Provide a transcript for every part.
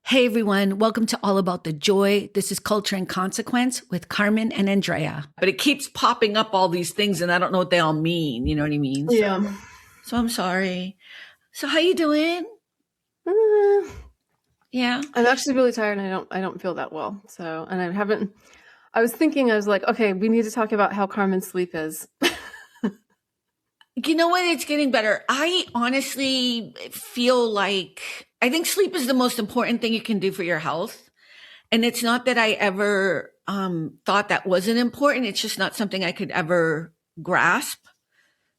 Hey everyone, welcome to All About the Joy. This is Culture and Consequence with Carmen and Andrea. But it keeps popping up all these things and I don't know what they all mean. You know what I mean? Yeah. So I'm sorry. So how you doing? Yeah. I'm actually really tired and I don't feel that well. So, and I was like, okay, we need to talk about how Carmen's sleep is. You know what? It's getting better. I honestly feel like I think sleep is the most important thing you can do for your health. And it's not that I ever thought that wasn't important. It's just not something I could ever grasp.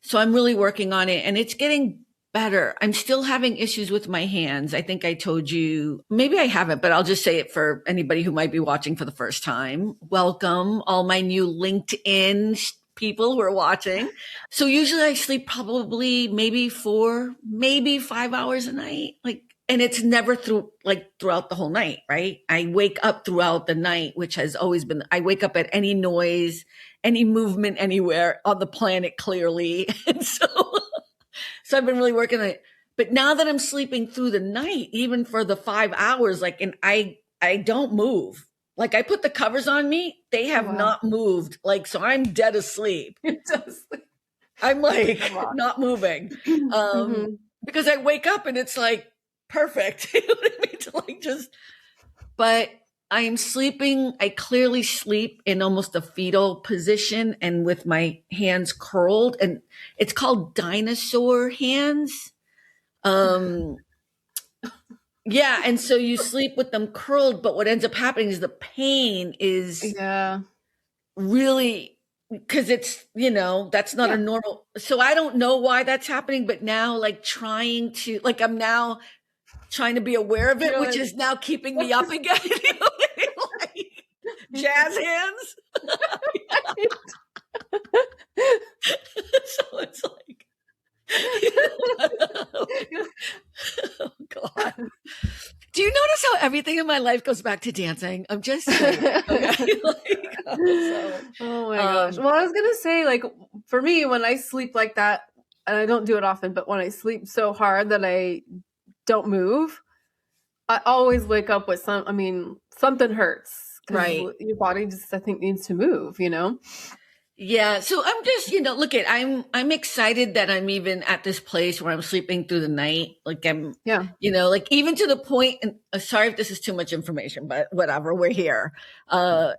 So I'm really working on it and it's getting better. I'm still having issues with my hands. I think I told you, maybe I haven't, but I'll just say it for anybody who might be watching for the first time. Welcome, all my new LinkedIn people who are watching. So usually I sleep probably maybe 4, maybe 5 hours a night. And it's never throughout the whole night, right? I wake up throughout the night, which has always been, I wake up at any noise, any movement anywhere on the planet, clearly. And so I've been really working on it. But now that I'm sleeping through the night, even for the 5 hours, and I don't move. Like I put the covers on me, they have not moved. So I'm dead asleep. I'm not moving. Because I wake up and it's perfect. You know what I mean? But I am sleeping. I clearly sleep in almost a fetal position and with my hands curled, and it's called dinosaur hands. Yeah. And so you sleep with them curled, but what ends up happening is the pain is really, because it's, that's not a normal. So I don't know why that's happening, but now I'm now trying to be aware of it, which is now keeping me up again. Jazz hands. So it's oh God. Do you notice how everything in my life goes back to dancing? I'm just saying. Okay. Oh my gosh. Well, I was going to say, for me, when I sleep like that, and I don't do it often, but when I sleep so hard that I don't move, I always wake up with something hurts. Right. Your body just, I think, needs to move, Yeah. So I'm just, I'm excited that I'm even at this place where I'm sleeping through the night. Even to the point, and sorry if this is too much information, but whatever, we're here. I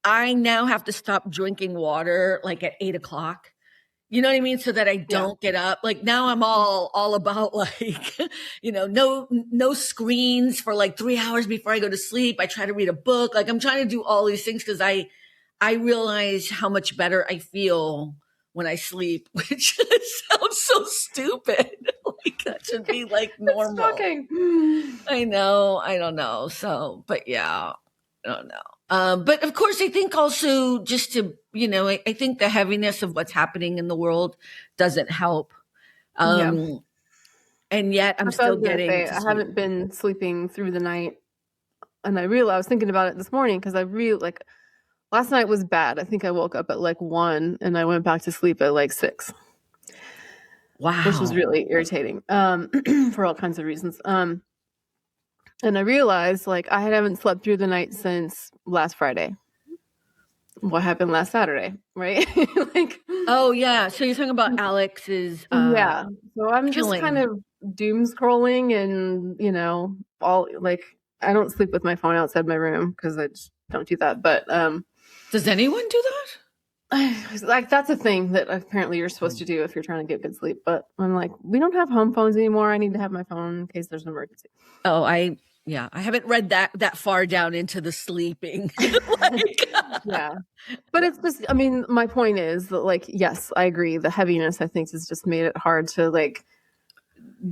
now have to stop drinking water at 8:00. You know what I mean? So that I don't get up. Now I'm all about no screens for 3 hours before I go to sleep. I try to read a book. I'm trying to do all these things because I realize how much better I feel when I sleep, which sounds so stupid. That should be normal. It's shocking. I know. I don't know. So, but yeah, I don't know. But of course, I think also just to, I think the heaviness of what's happening in the world doesn't help. And yet I'm still getting. I haven't been sleeping through the night. And I was thinking about it this morning because I really last night was bad. I think I woke up at 1 and I went back to sleep at 6. Wow. Which was really irritating for all kinds of reasons. And I realized I haven't slept through the night since last Friday. What happened last Saturday, right? Oh yeah. So you're talking about Alex's yeah. So I'm killing. Just kind of doom scrolling and all I don't sleep with my phone outside my room because I just don't do that. But does anyone do that? That's a thing that apparently you're supposed to do if you're trying to get good sleep. But I'm we don't have home phones anymore. I need to have my phone in case there's an emergency. Oh, I haven't read that far down into the sleeping. Yeah. But it's just, my point is that yes, I agree. The heaviness, I think, has just made it hard to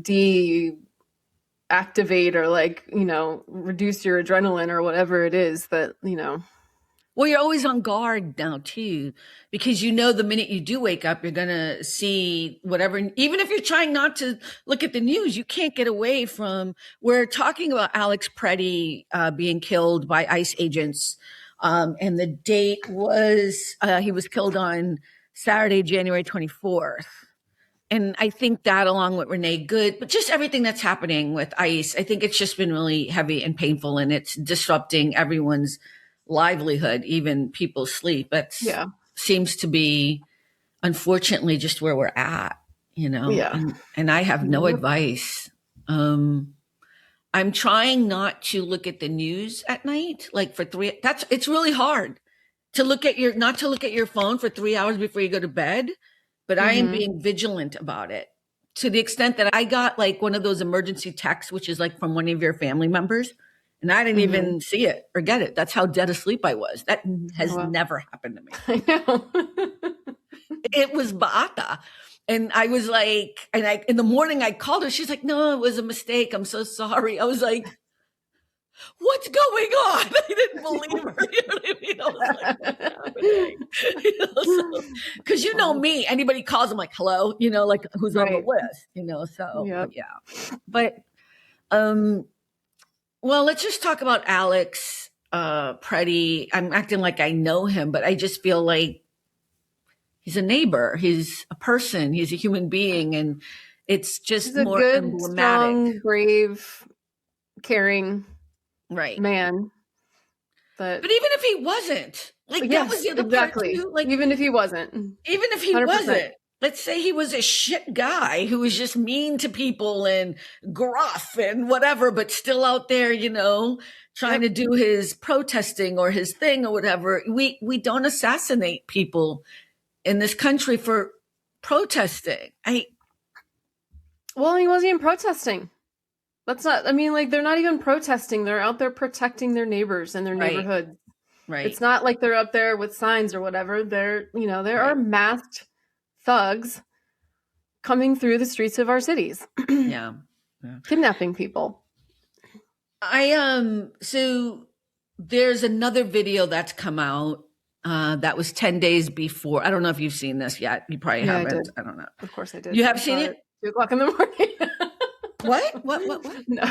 deactivate or reduce your adrenaline or whatever it is that, Well, you're always on guard now too, because the minute you do wake up, you're going to see whatever. Even if you're trying not to look at the news, you can't get away from. We're talking about Alex Pretti being killed by ICE agents. And the date was, he was killed on Saturday, January 24th. And I think that along with Renee Good, but just everything that's happening with ICE, I think it's just been really heavy and painful, and it's disrupting everyone's livelihood, even people's sleep. That seems to be, unfortunately, just where we're at, you know? Yeah. And I have no advice. I'm trying not to look at the news at night, like for it's really hard to not to look at your phone for 3 hours before you go to bed, but I am being vigilant about it to the extent that I got like one of those emergency texts, which is like from one of your family members, and I didn't even see it or get it. That's how dead asleep I was. That has never happened to me. I know. It was Baata. And I was like, in the morning I called her. She's like, no, it was a mistake. I'm so sorry. I was like, what's going on? I didn't believe her. You know what I mean? I was like, what's happening? Because you know me, anybody calls, I'm like, hello, you know, like who's on the list, you know? So but well, let's just talk about Alex Pretti. I'm acting like I know him, but I just feel like he's a neighbor. He's a person. He's a human being. And it's just he's a more good, emblematic. Strong, brave, caring man. But even if he wasn't, like that was the other part too. Like even if he wasn't. Even if he 100%. Wasn't. Let's say he was a shit guy who was just mean to people and gruff and whatever, but still out there, you know, trying to do his protesting or his thing or whatever. We don't assassinate people in this country for protesting. Well, he wasn't even protesting. That's not, I mean, like, they're not even protesting. They're out there protecting their neighbors and their neighborhood. Right. It's not like they're up there with signs or whatever. There are masked thugs coming through the streets of our cities. Yeah. Kidnapping people. So there's another video that's come out. That was 10 days before. I don't know if you've seen this yet. You probably haven't. I don't know. Of course I did. You have seen it? 2:00 in the morning. What? No,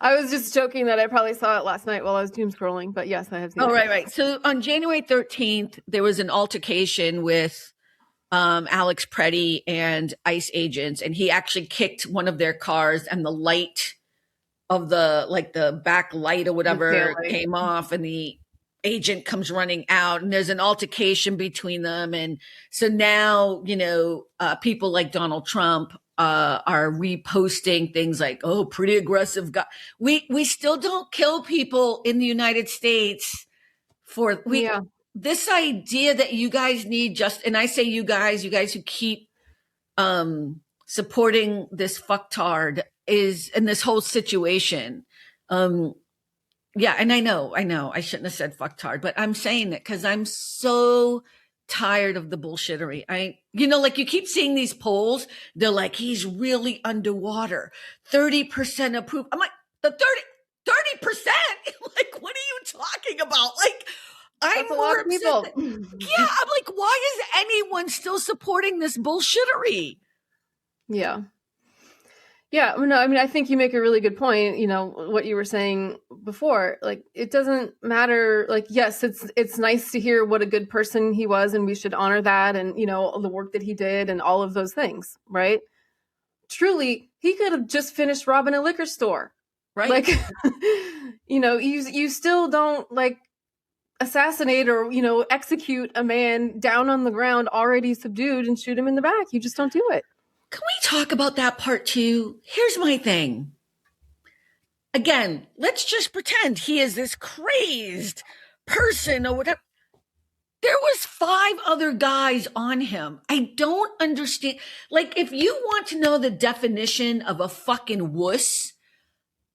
I was just joking that I probably saw it last night while I was doom scrolling, but yes, I have seen it. Oh, right. So on January 13th, there was an altercation with Alex Pretti and ICE agents, and he actually kicked one of their cars, and the light of the back light or whatever came off, and the agent comes running out, and there's an altercation between them. And so now, you know, people like Donald Trump are reposting things like, oh, pretty aggressive guy. We still don't kill people in the United States for this idea that you guys need and I say you guys who keep supporting this fucktard is in this whole situation. Yeah, and I know I shouldn't have said fucktard, but I'm saying it because I'm so tired of the bullshittery. Like you keep seeing these polls, they're like, he's really underwater. 30% approve. I'm like, the 30%? Like, what are you talking about? Like, I'm more upset. Yeah, I'm like, why is anyone still supporting this bullshittery? Yeah. Yeah, no, I mean, I think you make a really good point, you know, what you were saying before. Like, it doesn't matter. Like, yes, it's nice to hear what a good person he was, and we should honor that, and, you know, the work that he did and all of those things, right? Truly, he could have just finished robbing a liquor store. Right. Like, you know, you still don't, like, assassinate or, you know, execute a man down on the ground already subdued and shoot him in the back. You just don't do it. Can we talk about that part too? Here's my thing. Again, let's just pretend he is this crazed person or whatever. There was 5 other guys on him. I don't understand. Like, if you want to know the definition of a fucking wuss,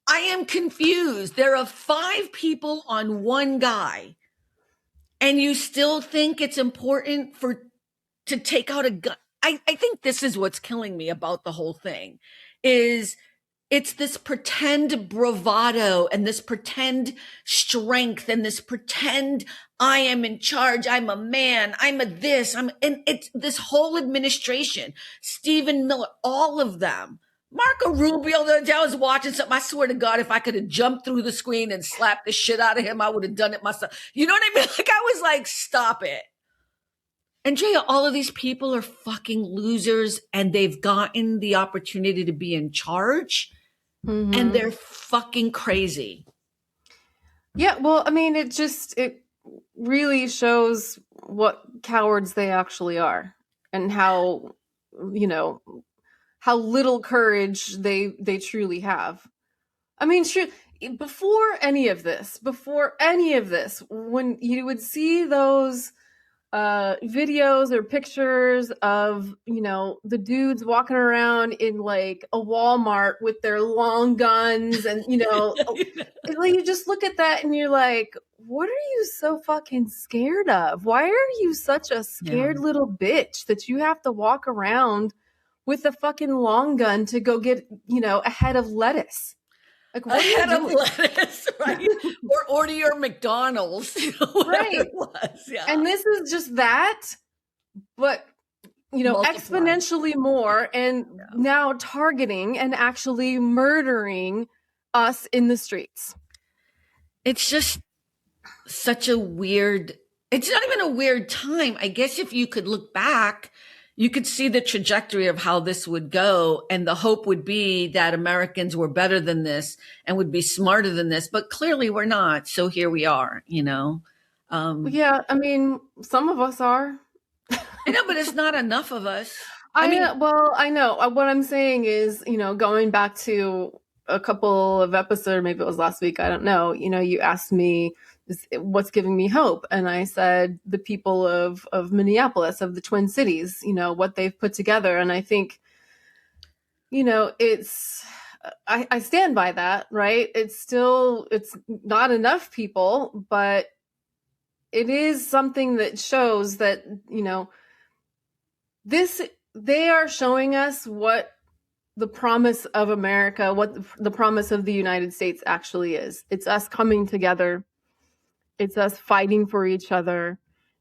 I am confused. There are 5 people on one guy, and you still think it's important to take out a gun. I think this is what's killing me about the whole thing is it's this pretend bravado and this pretend strength and this pretend I am in charge. I'm a man. I'm a this. And it's this whole administration, Stephen Miller, all of them. Marco Rubio, the other day I was watching something. I swear to God, if I could have jumped through the screen and slapped the shit out of him, I would have done it myself. You know what I mean? Like, I was like, stop it. Andrea, all of these people are fucking losers and they've gotten the opportunity to be in charge and they're fucking crazy. Yeah, well, I mean, it really shows what cowards they actually are and how, how little courage they truly have. I mean, before any of this, when you would see those videos or pictures of, the dudes walking around in like a Walmart with their long guns and, you just look at that and you're like, what are you so fucking scared of? Why are you such a scared little bitch that you have to walk around with a fucking long gun to go get, a head of lettuce? Like, a head of lettuce, right? Or order your McDonald's, right? It was, yeah. And this is just that, but exponentially more, and now targeting and actually murdering us in the streets. It's just such a weird. It's not even a weird time. I guess if you could look back, you could see the trajectory of how this would go. And the hope would be that Americans were better than this and would be smarter than this. But clearly we're not. So here we are, Yeah, I mean, some of us are. I know, but it's not enough of us. I know. What I'm saying is, going back to a couple of episodes, maybe it was last week, I don't know, you asked me, what's giving me hope? And I said, the people of Minneapolis, of the Twin Cities, what they've put together. And I think, I stand by that, right? It's not enough people, but it is something that shows that, they are showing us what the promise of America, what the promise of the United States actually is. It's us coming together. It's us fighting for each other.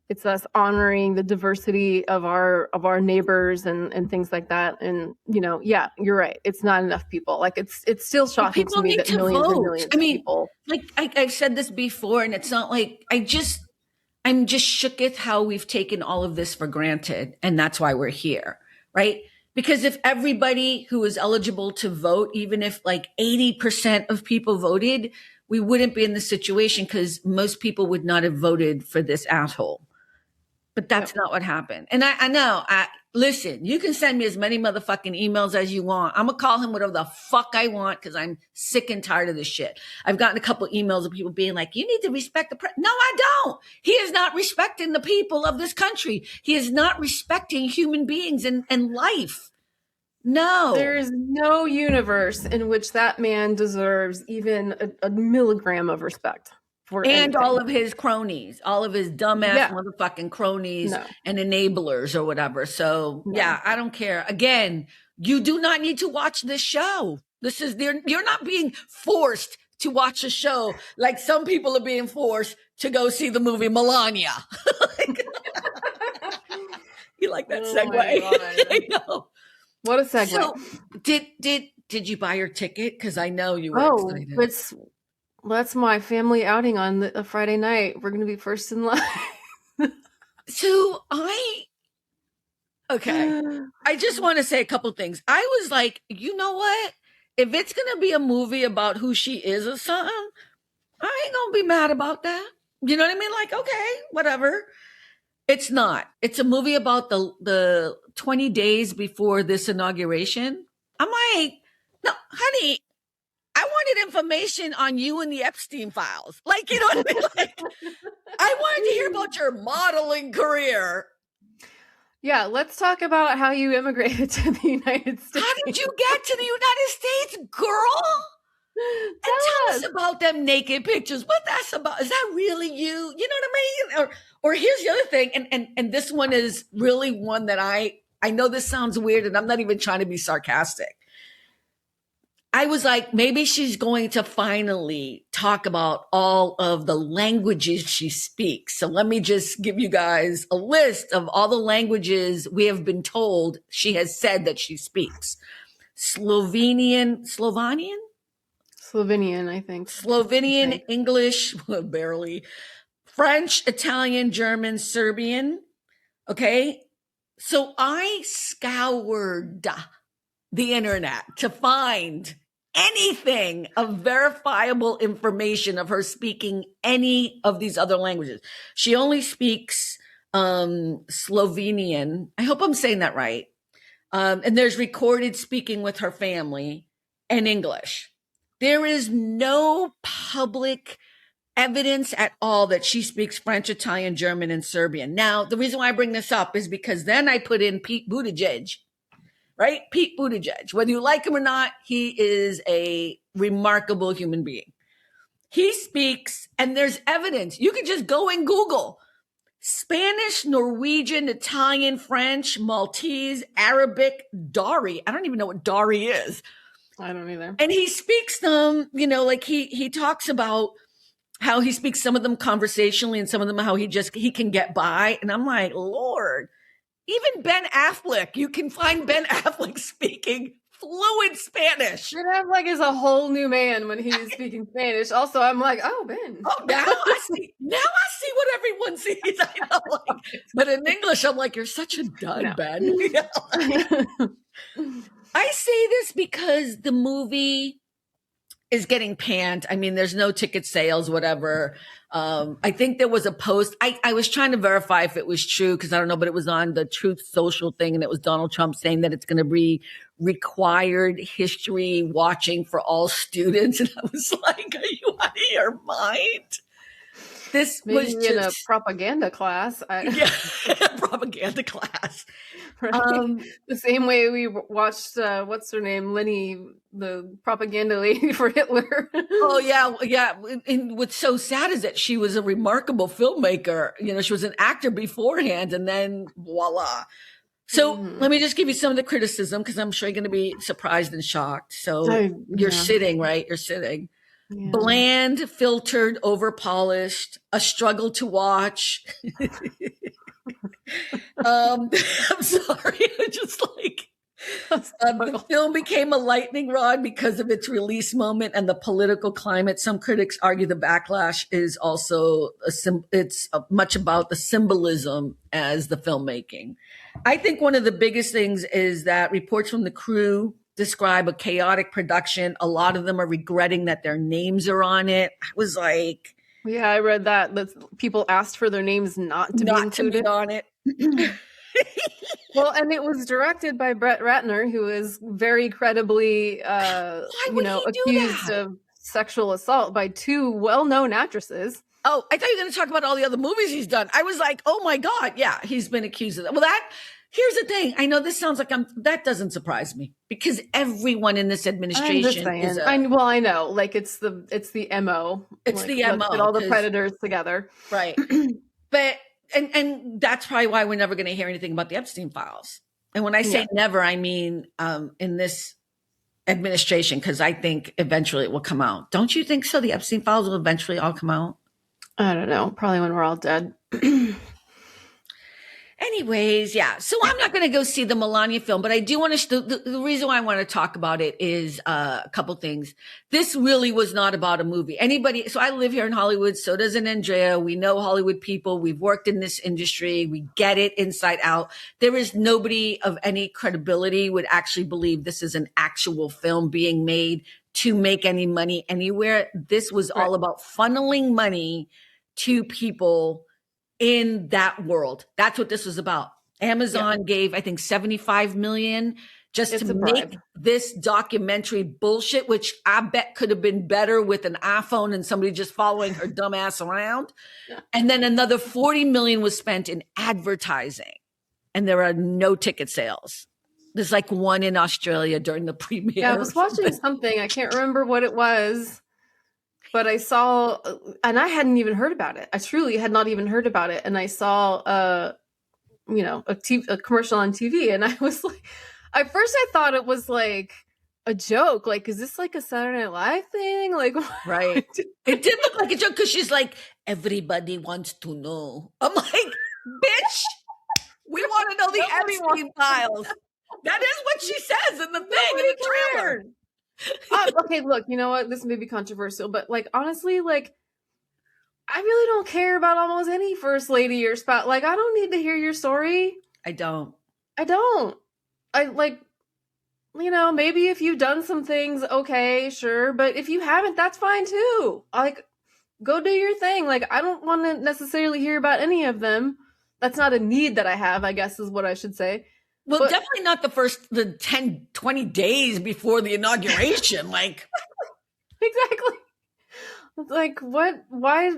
It's us honoring the diversity of our neighbors and things like that. And, yeah, you're right. It's not enough people. Like it's still shocking to me that millions and millions of people. Like I've said this before, and it's not like I'm just shook at how we've taken all of this for granted. And that's why we're here, right? Because if everybody who is eligible to vote, even if like 80% of people voted, we wouldn't be in this situation because most people would not have voted for this asshole. But that's not what happened. And I know, listen, you can send me as many motherfucking emails as you want. I'm going to call him whatever the fuck I want because I'm sick and tired of this shit. I've gotten a couple emails of people being like, you need to respect the press. No, I don't. He is not respecting the people of this country. He is not respecting human beings and life. No. There is no universe in which that man deserves even a milligram of respect. And anything. All of his cronies, all of his dumbass motherfucking cronies and enablers or whatever. So I don't care. Again, you do not need to watch this show. You're not being forced to watch a show like some people are being forced to go see the movie Melania. You like that segue? I know. What a segue. So did you buy your ticket? Because I know you were excited. That's my family outing on a Friday night. We're going to be first in line. So I just want to say a couple things. I was like, you know what? If it's going to be a movie about who she is or something, I ain't going to be mad about that. You know what I mean? Like, okay, whatever. It's not. It's a movie about the 20 days before this inauguration. I'm like, no, honey, I wanted information on you and the Epstein files. Like, you know what I mean? Like, I wanted to hear about your modeling career. Yeah, let's talk about how you immigrated to the United States. How did you get to the United States, girl? Tell us about them naked pictures. What that's about? Is that really you? You know what I mean? Or here's the other thing, and this one is really one that I know this sounds weird, and I'm not even trying to be sarcastic. I was like, maybe she's going to finally talk about all of the languages she speaks. So let me just give you guys a list of all the languages we have been told she has said that she speaks. Slovenian, I think. Slovenian, English, barely. French, Italian, German, Serbian. Okay. So I scoured the internet to find anything of verifiable information of her speaking any of these other languages. She only speaks Slovenian. I hope I'm saying that right. And there's recorded speaking with her family and English. There is no public evidence at all that she speaks French, Italian, German, and Serbian. Now, the reason why I bring this up is because then I put in Pete Buttigieg, right? Pete Buttigieg. Whether you like him or not, he is a remarkable human being. He speaks, and there's evidence. You can just go and Google Spanish, Norwegian, Italian, French, Maltese, Arabic, Dari. I don't even know what Dari is. I don't either. And he speaks them, you know, like he talks about how he speaks some of them conversationally and some of them how he can get by. And I'm like, Lord, even Ben Affleck, you can find Ben Affleck speaking fluent Spanish. Ben Affleck is a whole new man when he's speaking Spanish. Also, I'm like, oh, Ben. Oh, now I see what everyone sees. I know, like, but in English, I'm like, you're such a dud, Ben. I say this because the movie is getting panned. I mean, there's no ticket sales, whatever. I think there was a post. I was trying to verify if it was true because I don't know, but it was on the Truth Social thing, and it was Donald Trump saying that it's going to be required history watching for all students. And I was like, are you out of your mind? This Maybe was just in a propaganda class. Yeah, propaganda class. Right? The same way we watched, what's her name? Lenny, the propaganda lady for Hitler. Oh, yeah. Yeah. And what's so sad is that she was a remarkable filmmaker. You know, she was an actor beforehand, and then voila. So let me just give you some of the criticism because I'm sure you're going to be surprised and shocked. So you're sitting, right? You're sitting. Yeah. Bland, filtered, over polished, a struggle to watch. I'm sorry. I'm just like, the film became a lightning rod because of its release moment and the political climate. Some critics argue the backlash is also it's much about the symbolism as the filmmaking. I think one of the biggest things is that reports from the crew describe a chaotic production. A lot of them are regretting that their names are on it. I was like, yeah, I read that people asked for their names not to be included on it. Well, and it was directed by Brett Ratner, who is very credibly, accused of sexual assault by two well-known actresses. Oh, I thought you were going to talk about all the other movies he's done. I was like, oh my God, yeah, he's been accused of that. Well, here's the thing. I know this sounds like that doesn't surprise me because everyone in this administration is I know, like it's the MO. It's like, the MO. Put all the predators together. Right. But, and that's probably why we're never going to hear anything about the Epstein files. And when I say never, I mean, in this administration, because I think eventually it will come out. Don't you think so? The Epstein files will eventually all come out? I don't know. Probably when we're all dead. Anyways, yeah. So I'm not going to go see the Melania film, but I do want to. The reason why I want to talk about it is a couple things. This really was not about a movie. So I live here in Hollywood. So does Andrea. We know Hollywood people. We've worked in this industry. We get it inside out. There is nobody of any credibility would actually believe this is an actual film being made to make any money anywhere. This was all about funneling money to people in that world. That's what this was about. Amazon gave, I think, $75 million just to make this documentary bullshit, which I bet could have been better with an iPhone and somebody just following her dumb ass around. Yeah. And then another $40 million was spent in advertising. And there are no ticket sales. There's like one in Australia during the premiere. Yeah, I was watching something. I can't remember what it was. But I saw, and I hadn't even heard about it. I truly had not even heard about it. And I saw, a commercial on TV. And I was like, at first I thought it was like a joke. Like, is this like a Saturday Night Live thing? Like, right. It did look like a joke because she's like, everybody wants to know. I'm like, bitch, we want to know the Epstein files. That is what she says in the thing, in the trailer. Okay, look, you know what? This may be controversial, but like honestly, like I really don't care about almost any first lady or spouse. Like, I don't need to hear your story. I don't. I like, maybe if you've done some things, okay, sure. But if you haven't, that's fine too. Like, go do your thing. Like, I don't want to necessarily hear about any of them. That's not a need that I have, I guess is what I should say. Well, definitely not the 10, 20 days before the inauguration. Like, exactly. Like, what? Why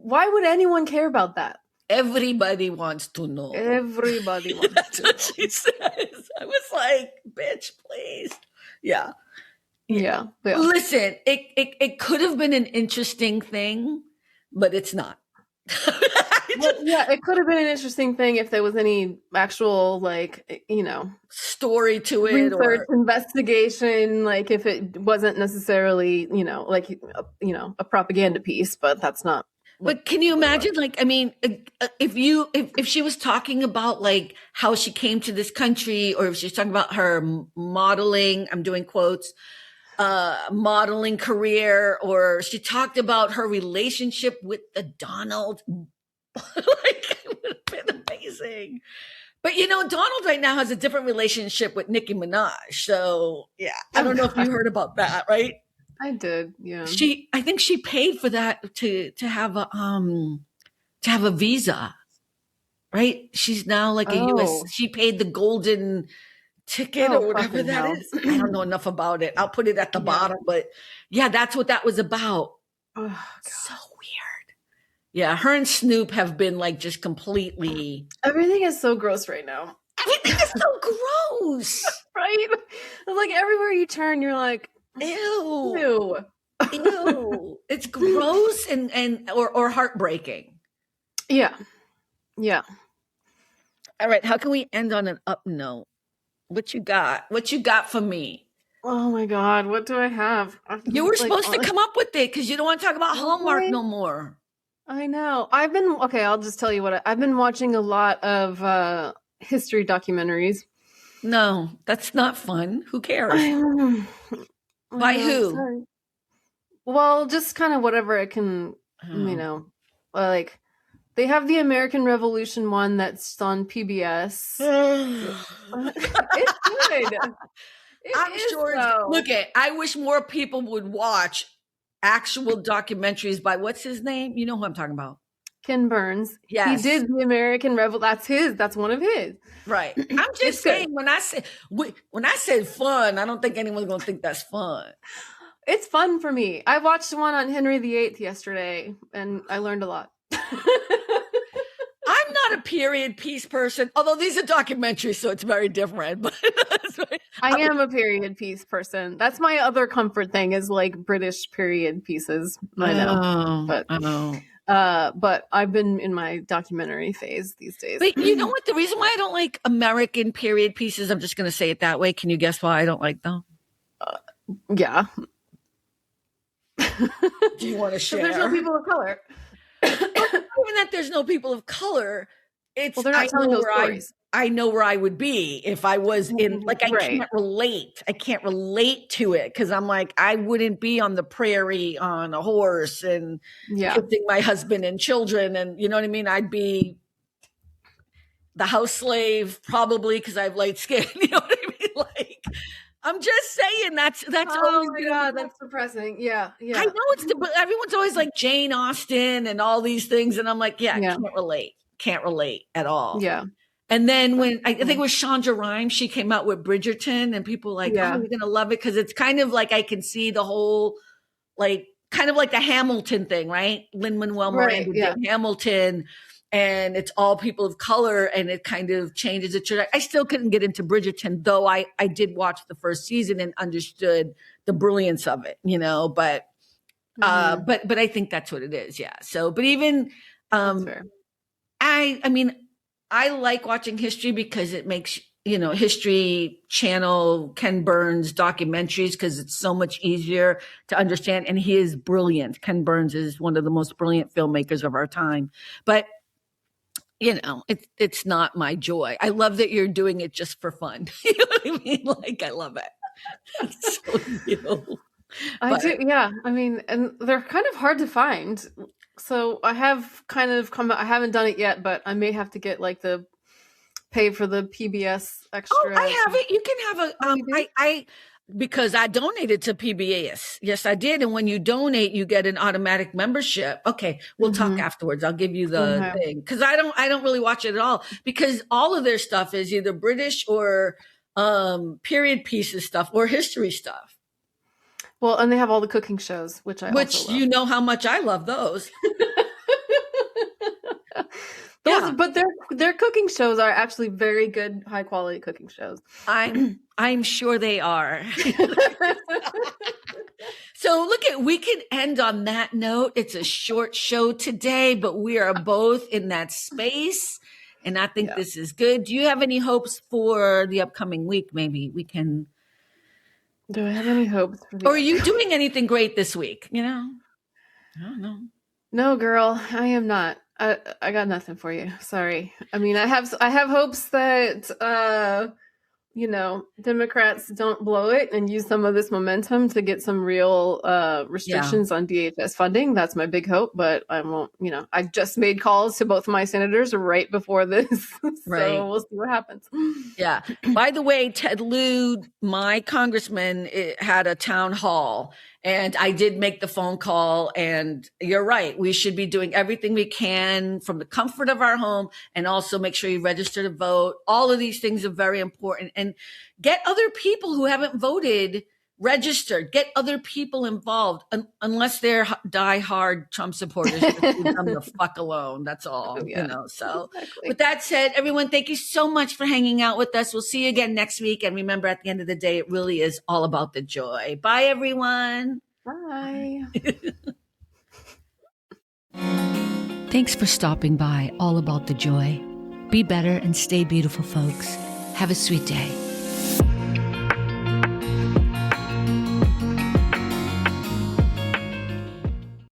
would anyone care about that? Everybody wants to know. Everybody wants That's to what know. she says. I was like, bitch, please. Yeah. Yeah. Listen, it could have been an interesting thing, but it's not. Yeah, it could have been an interesting thing if there was any actual, like, story to it, research, or investigation, like if it wasn't necessarily, like, a propaganda piece, but that's not. But can you imagine, like, I mean, if she was talking about like how she came to this country, or if she's talking about her modeling, I'm doing quotes, modeling career, or she talked about her relationship with the Donald, like, it would have been amazing. But Donald right now has a different relationship with Nicki Minaj. So yeah, I don't know if you heard about that, right? I did, yeah. I think she paid for that to have a visa, right? She's now like a US. She paid the golden ticket or whatever that is. I don't know enough about it. I'll put it at the bottom, but yeah, that's what that was about. Oh, so weird. Yeah, her and Snoop have been like just completely. Everything is so gross right now. Everything is so gross, right? Like everywhere you turn, you're like, ew. It's gross and or heartbreaking. Yeah. All right, how can we end on an up note? What you got for me? Oh my God, what do I have? You were supposed to come up with it because you don't want to talk about Hallmark no more. I know. I'll just tell you what I've been watching a lot of history documentaries. No, that's not fun. Who cares? By who? Sorry. Well, just kind of whatever it can, like they have the American Revolution one that's on PBS. It's good. I'm sure. Look, I wish more people would watch actual documentaries by what's his name? You know who I'm talking about? Ken Burns. Yes. He did the American Revolution. That's one of his. Right. I'm just saying when I said fun, I don't think anyone's going to think that's fun. It's fun for me. I watched one on Henry VIII yesterday, and I learned a lot. I'm not a period piece person, although these are documentaries, so it's very different. But I am a period piece person. That's my other comfort thing is like British period pieces. I know, but I've been in my documentary phase these days. But you know what? The reason why I don't like American period pieces, I'm just going to say it that way. Can you guess why I don't like them? Yeah. Do you want to share? There's no people of color. Even that there's no people of color, it's they're not telling those stories. I know where I would be if I was in, like, I can't relate. I can't relate to it because I'm like, I wouldn't be on the prairie on a horse and kissing my husband and children. And you know what I mean? I'd be the house slave probably because I have light skin. You know what I mean? Like, I'm just saying that's oh my God, that's depressing. Yeah. I know but everyone's always like Jane Austen and all these things. And I'm like, can't relate at all. Yeah. And then when I think it was Shonda Rhimes, she came out with Bridgerton and people were like, oh, you're going to love it. Cause it's kind of like, I can see the whole, like, kind of like the Hamilton thing, right? Lin-Manuel Miranda did Hamilton and it's all people of color and it kind of changes it. I still couldn't get into Bridgerton, though I did watch the first season and understood the brilliance of it, but I think that's what it is. Yeah. So, but even, I mean, I like watching history because it makes, History Channel, Ken Burns documentaries, because it's so much easier to understand. And he is brilliant. Ken Burns is one of the most brilliant filmmakers of our time. But, it's not my joy. I love that you're doing it just for fun. You know what I mean? Like, I love it. So, I do. Yeah. I mean, and they're kind of hard to find. So I have kind of I haven't done it yet, but I may have to get like the pay for the PBS extra. Oh, I have it. You can have a, Oh, you do? I because I donated to PBS. Yes, I did. And when you donate, you get an automatic membership. Okay, we'll talk afterwards. I'll give you the thing because I don't really watch it at all because all of their stuff is either British or period pieces stuff or history stuff. Well, and they have all the cooking shows, which also love. You know how much I love those. But their cooking shows are actually very good, high quality cooking shows. I'm sure they are. So we can end on that note. It's a short show today, but we are both in that space. And I think this is good. Do you have any hopes for the upcoming week? Maybe we can. Do I have any hopes? Or are you doing anything great this week? I don't know. No, girl, I am not. I got nothing for you. Sorry. I mean, I have hopes that Democrats don't blow it and use some of this momentum to get some real restrictions on DHS funding. That's my big hope, but I won't, I just made calls to both of my senators right before this. So we'll see what happens. Yeah. By the way, Ted Lieu, my congressman, had a town hall and I did make the phone call, and you're right. We should be doing everything we can from the comfort of our home, and also make sure you register to vote. All of these things are very important, and get other people who haven't voted registered, get other people involved, unless they're diehard Trump supporters. Just leave them the fuck alone. That's all, So with that said, everyone, thank you so much for hanging out with us. We'll see you again next week. And remember, at the end of the day, it really is all about the joy. Bye, everyone. Bye. Thanks for stopping by All About the Joy. Be better and stay beautiful, folks. Have a sweet day.